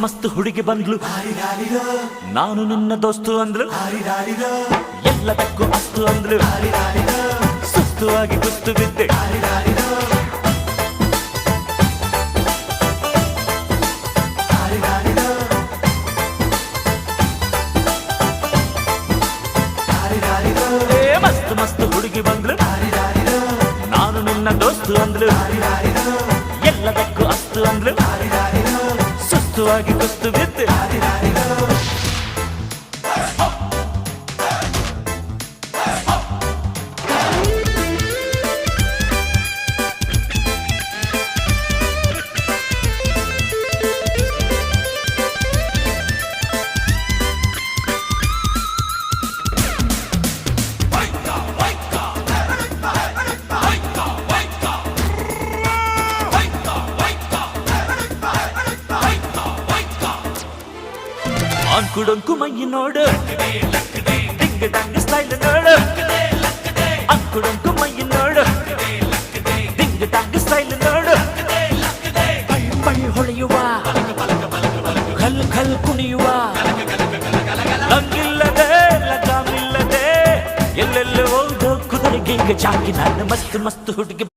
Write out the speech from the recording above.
ಮಸ್ತ್ ಹುಡುಗಿ ಬಂದ್ಲು, ನಾನು ನಿನ್ನ ದೋಸ್ತು ಅಂದ್ಲು, ಎಲ್ಲದಕ್ಕೂ ಅಸ್ತು ಅಂದ್ಲು, ಸುಸ್ತುವಾಗಿ ಕುಸ್ತು ಬಿದ್ದೆ. ಮಸ್ತ್ ಮಸ್ತ್ ಹುಡುಗಿ ಬಂದ್ಲು, ನಾನು ನಿನ್ನ ದೋಸ್ತು ಅಂದ್ಲು, ಎಲ್ಲದಕ್ಕೂ ಅಸ್ತು ಅಂದ್ಲು, ಸುಸ್ತುವಾಗಿ ಕುಸ್ತು ಬಿದ್ದೆ. ಅಂಕುಡೊಂಕು ಮೈ ನೋಡು, ಡಿಂಗ್ ಡಂಗ್ ಸ್ಟೈಲ್ ನೋಡು, ಅಂಕುಡೊಂಕು ಮೈ ನೋಡು, ಡಿಂಗ್ ಡಂಗ್ ಸ್ಟೈಲ್ ನೋಡು, ಬೈ ಬೈ ಹೊಳೆಯುವ, ಖಲ್ ಖಲ್ ಕುಣಿಯುವ, ಲಂಗಿಲ್ಲದೆ ಲಗಾಮಿಲ್ಲದೆ ಎಲ್ಲೆಲ್ಲ ಹೋದೋ ಕುದುರೆಗೆ ಜಾಕಿ. ನಾನು ಮಸ್ತ್ ಮಸ್ತ್ ಹುಡುಗಿ